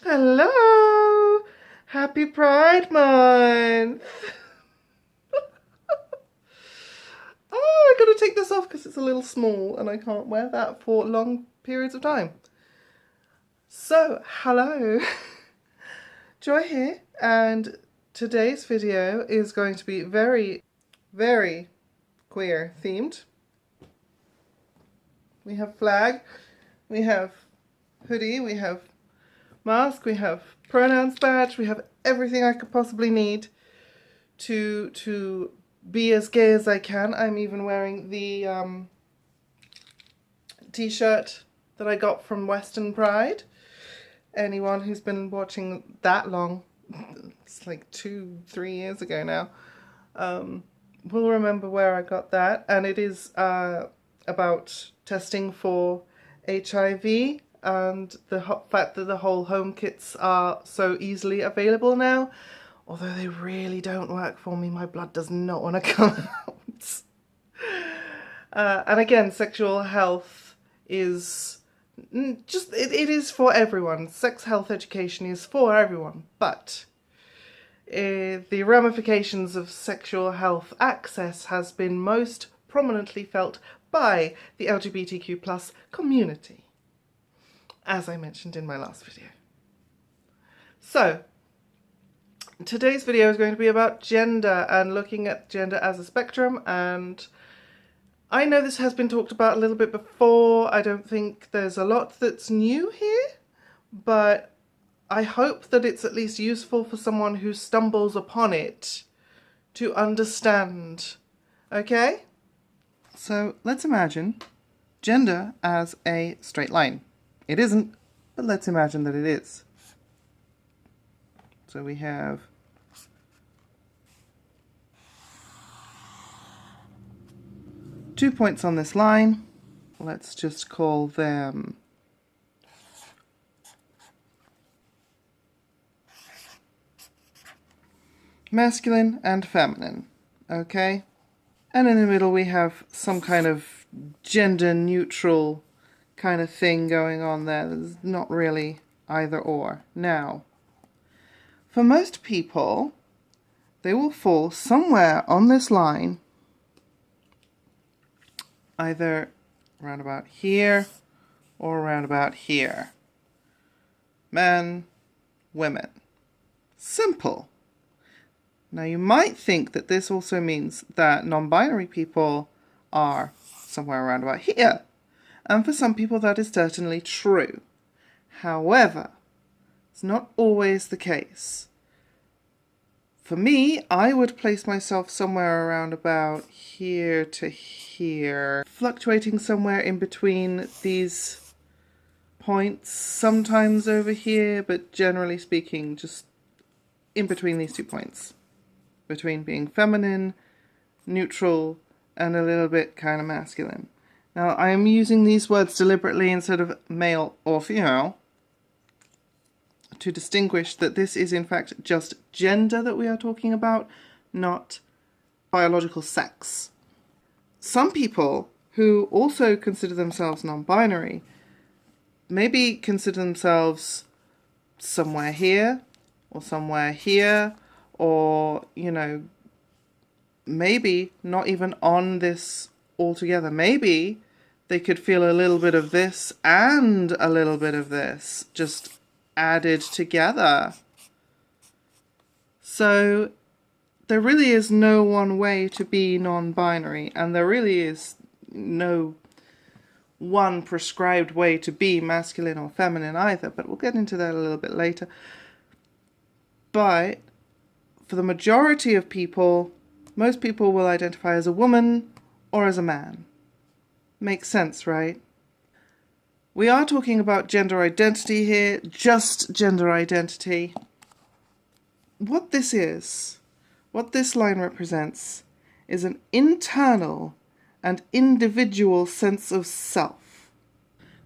Hello! Happy Pride Month! Oh, I gotta take this off because it's a little small and I can't wear that for long periods of time. So, hello! Joy here, and today's video is going to be very, very queer themed. We have flag, we have hoodie, we have mask, we have pronouns badge, we have everything I could possibly need to be as gay as I can. I'm even wearing the t-shirt that I got from Western Pride. Anyone who's been watching that long, it's like 2-3 years ago now, will remember where I got that. And it is about testing for HIV and the fact that the whole home kits are so easily available now. Although they really don't work for me, my blood does not want to come out. And again, sexual health is just, it is for everyone. Sex health education is for everyone, but the ramifications of sexual health access has been most prominently felt by the LGBTQ plus community, as I mentioned in my last video. So, today's video is going to be about gender and looking at gender as a spectrum, and I know this has been talked about a little bit before. I don't think there's a lot that's new here, but I hope that it's at least useful for someone who stumbles upon it to understand. Okay? So let's imagine gender as a straight line. It isn't, but let's imagine that it is. So we have two points on this line. Let's just call them masculine and feminine, okay? And in the middle we have some kind of gender neutral kind of thing going on there. There's not really either or. Now, for most people, they will fall somewhere on this line, either around about here or around about here. Men, women. Simple. Now you might think that this also means that non-binary people are somewhere around about here. And for some people that is certainly true. However, it's not always the case. For me, I would place myself somewhere around about here to here, fluctuating somewhere in between these points, sometimes over here, but generally speaking, just in between these 2 points. Between being feminine, neutral, and a little bit kind of masculine. Now, I am using these words deliberately instead of male or female to distinguish that this is in fact just gender that we are talking about, not biological sex. Some people who also consider themselves non-binary maybe consider themselves somewhere here or somewhere here, or, you know, maybe not even on this altogether. Maybe they could feel a little bit of this and a little bit of this just added together. So there really is no one way to be non-binary, and there really is no one prescribed way to be masculine or feminine either, but we'll get into that a little bit later. But for the majority of people, most people will identify as a woman or as a man. Makes sense, right? We are talking about gender identity here, just gender identity. What this line represents, is an internal and individual sense of self.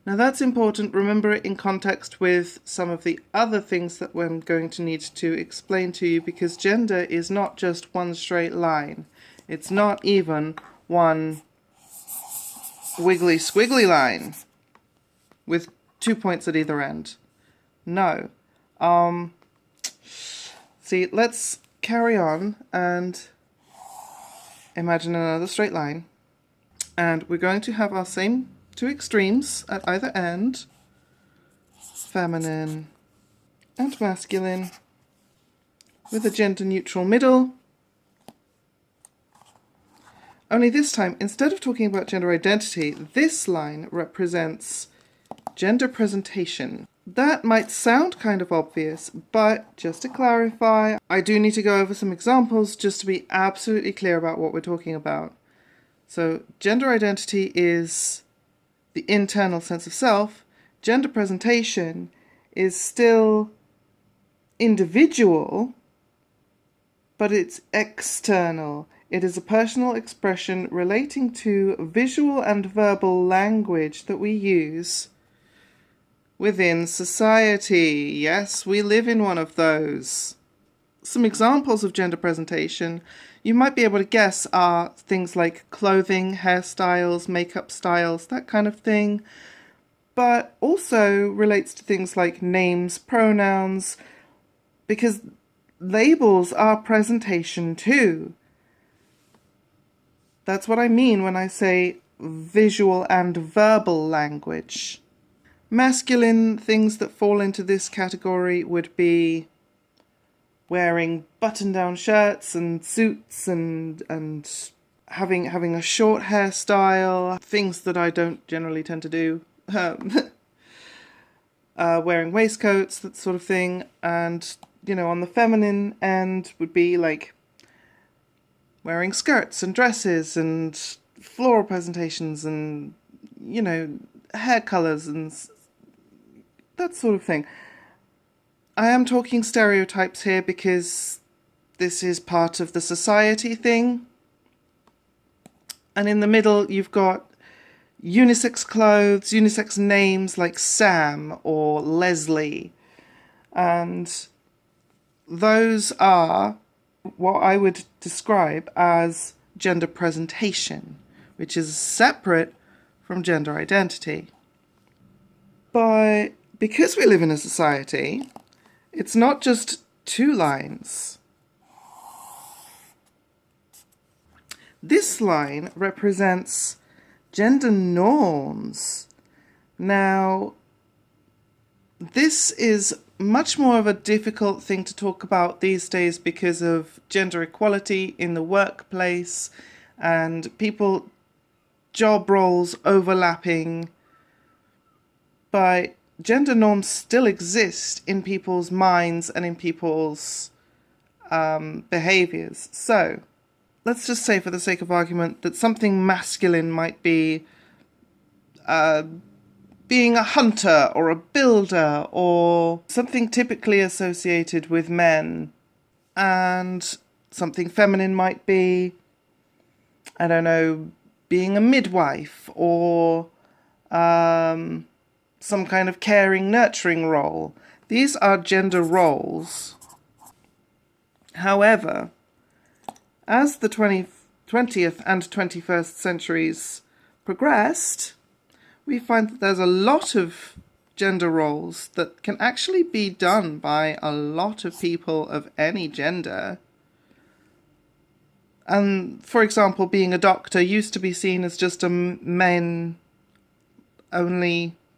Now that's important. Remember it in context with some of the other things that I'm going to need to explain to you, because gender is not just one straight line. It's not even one wiggly squiggly line with 2 points at either end. No, See, let's carry on and imagine another straight line. And we're going to have our same two extremes at either end, feminine and masculine, with a gender neutral middle. Only this time, instead of talking about gender identity, this line represents gender presentation. That might sound kind of obvious, but just to clarify, I do need to go over some examples just to be absolutely clear about what we're talking about. So, gender identity is the internal sense of self. Gender presentation is still individual, but it's external. It is a personal expression relating to visual and verbal language that we use within society. Yes, we live in one of those. Some examples of gender presentation you might be able to guess are things like clothing, hairstyles, makeup styles, that kind of thing. But also relates to things like names, pronouns, because labels are presentation too. That's what I mean when I say visual and verbal language. Masculine things that fall into this category would be wearing button-down shirts and suits and having a short hairstyle, things that I don't generally tend to do. Wearing waistcoats, that sort of thing. And, you know, on the feminine end would be like wearing skirts and dresses and floral presentations and, you know, hair colours and that sort of thing. I am talking stereotypes here because this is part of the society thing. And in the middle, you've got unisex clothes, unisex names like Sam or Leslie. And those are what I would describe as gender presentation, which is separate from gender identity. But because we live in a society, it's not just two lines. This line represents gender norms. Now, this is much more of a difficult thing to talk about these days because of gender equality in the workplace and job roles overlapping. But gender norms still exist in people's minds and in people's behaviours. So, let's just say for the sake of argument that something masculine might be being a hunter or a builder or something typically associated with men. And something feminine might be, I don't know, being a midwife or some kind of caring, nurturing role. These are gender roles. However, as the 20th and 21st centuries progressed, we find that there's a lot of gender roles that can actually be done by a lot of people of any gender. And, for example, being a doctor used to be seen as just a men-only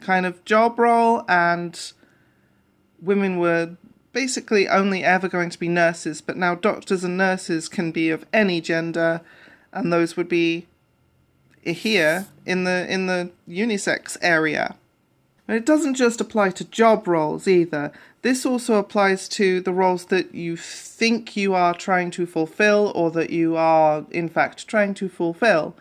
kind of job role, and women were basically only ever going to be nurses, but now doctors and nurses can be of any gender, and those would be here in the unisex area. And it doesn't just apply to job roles either. This also applies to the roles that you think you are trying to fulfill or that you are in fact trying to fulfill.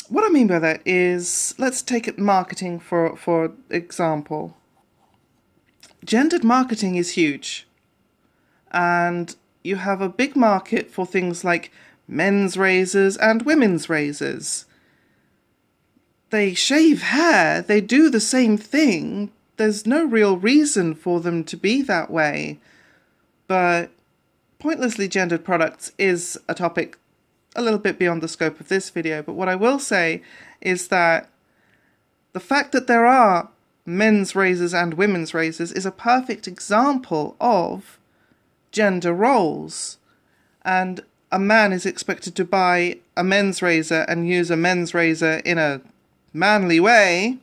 What I mean by that is, let's take it marketing for example. Gendered marketing is huge, and you have a big market for things like men's razors and women's razors. They shave hair, they do the same thing. There's no real reason for them to be that way. But pointlessly gendered products is a topic a little bit beyond the scope of this video. But what I will say is that the fact that there are men's razors and women's razors is a perfect example of gender roles. And a man is expected to buy a men's razor and use a men's razor in a manly way,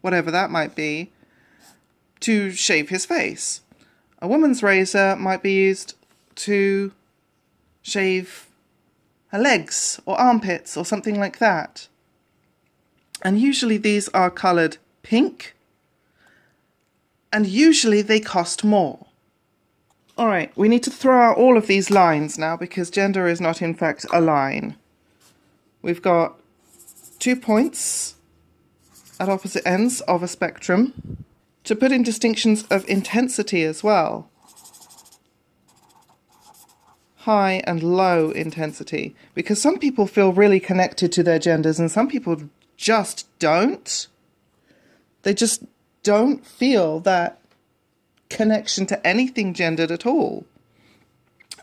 whatever that might be, to shave his face. A woman's razor might be used to shave her legs or armpits or something like that. And usually these are coloured pink, and usually they cost more. Alright, we need to throw out all of these lines now because gender is not in fact a line. We've got 2 points at opposite ends of a spectrum to put in distinctions of intensity as well. High and low intensity, because some people feel really connected to their genders and some people just don't. They just don't feel that connection to anything gendered at all.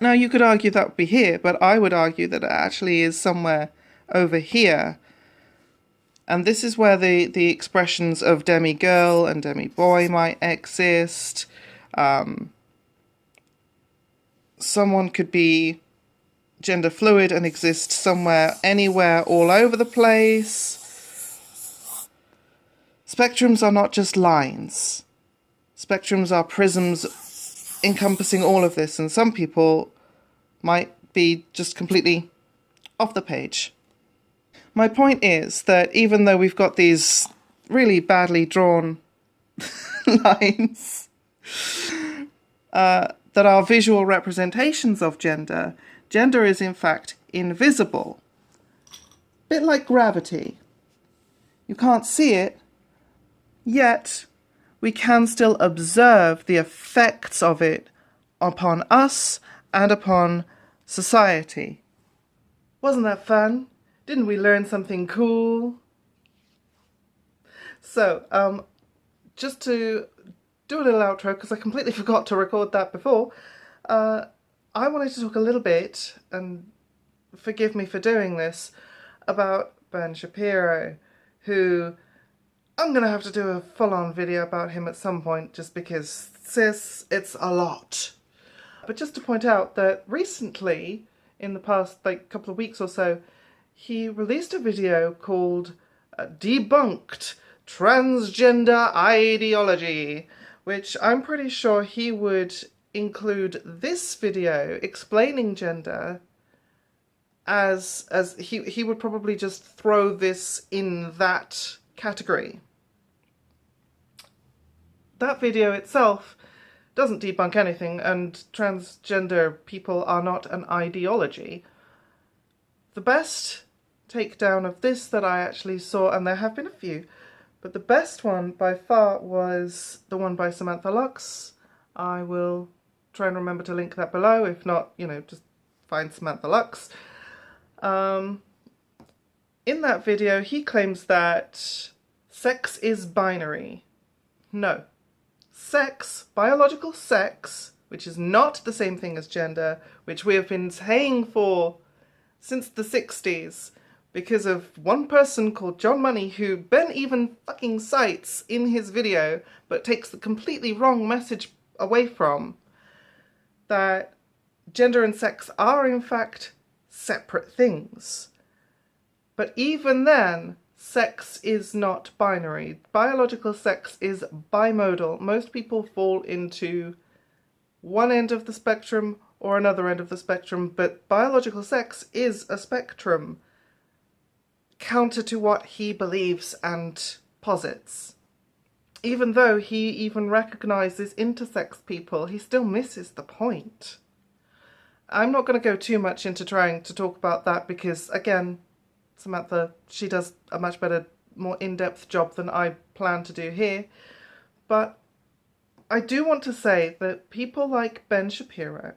Now you could argue that would be here, but I would argue that it actually is somewhere over here. And this is where the expressions of demi-girl and demi-boy might exist. Someone could be gender fluid and exist somewhere, anywhere, all over the place. Spectrums are not just lines. Spectrums are prisms encompassing all of this, and some people might be just completely off the page. My point is that even though we've got these really badly drawn lines that are visual representations of gender, gender is in fact invisible. A bit like gravity. You can't see it, yet we can still observe the effects of it upon us and upon society. Wasn't that fun? Didn't we learn something cool? So, just to do a little outro, because I completely forgot to record that before, I wanted to talk a little bit, and forgive me for doing this, about Ben Shapiro, who I'm going to have to do a full-on video about him at some point, just because, sis, it's a lot. But just to point out that recently, in the past couple of weeks or so, he released a video called Debunked Transgender Ideology, which I'm pretty sure he would include this video explaining gender as he would probably just throw this in that category. That video itself doesn't debunk anything, and transgender people are not an ideology. The best takedown of this that I actually saw, and there have been a few, but the best one by far was the one by Samantha Lux. I will try and remember to link that below. If not, just find Samantha Lux. In that video, he claims that sex is binary. No. Sex, biological sex, which is not the same thing as gender, which we have been saying for since the 60s, because of one person called John Money, who Ben even fucking cites in his video, but takes the completely wrong message away from, that gender and sex are in fact separate things. But even then, sex is not binary. Biological sex is bimodal. Most people fall into one end of the spectrum or another end of the spectrum, but biological sex is a spectrum, counter to what he believes and posits. Even though he even recognises intersex people, he still misses the point. I'm not going to go too much into trying to talk about that because, again, Samantha, she does a much better, more in-depth job than I plan to do here. But I do want to say that people like Ben Shapiro,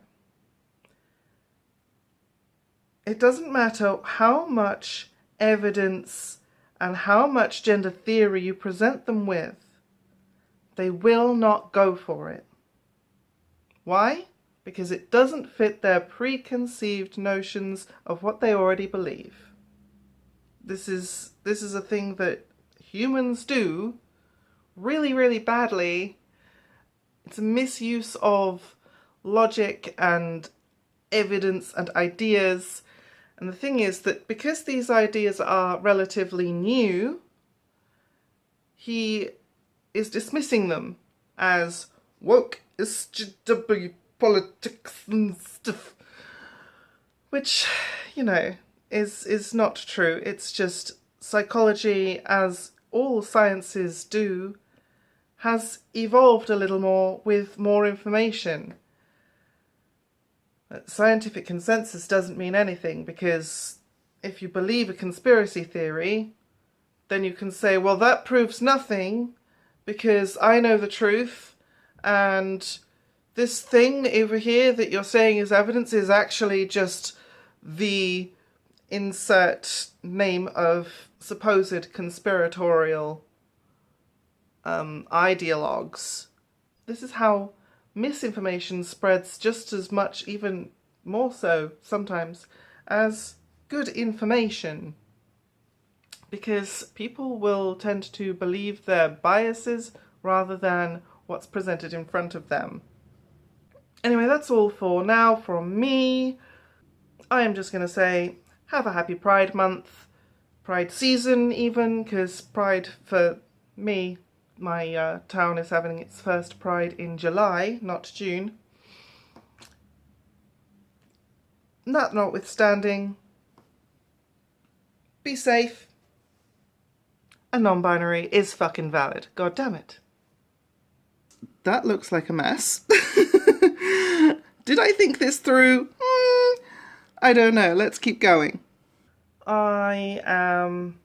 it doesn't matter how much evidence and how much gender theory you present them with, they will not go for it. Why? Because it doesn't fit their preconceived notions of what they already believe. This is a thing that humans do really, really badly. It's a misuse of logic and evidence and ideas. And the thing is that because these ideas are relatively new, he is dismissing them as woke SGW politics and stuff, which, you know, is not true. It's just psychology, as all sciences do, has evolved a little more with more information. Scientific consensus doesn't mean anything, because if you believe a conspiracy theory, then you can say, well, that proves nothing because I know the truth, and this thing over here that you're saying is evidence is actually just the insert name of supposed conspiratorial ideologues. This is how misinformation spreads just as much, even more so sometimes, as good information. Because people will tend to believe their biases rather than what's presented in front of them. Anyway, that's all for now from me. I am just going to say, have a happy Pride Month, Pride season even, because Pride for me, my town is having its first Pride in July, not June. That notwithstanding, be safe. A non-binary is fucking valid. God damn it. That looks like a mess. Did I think this through? I don't know. Let's keep going. I am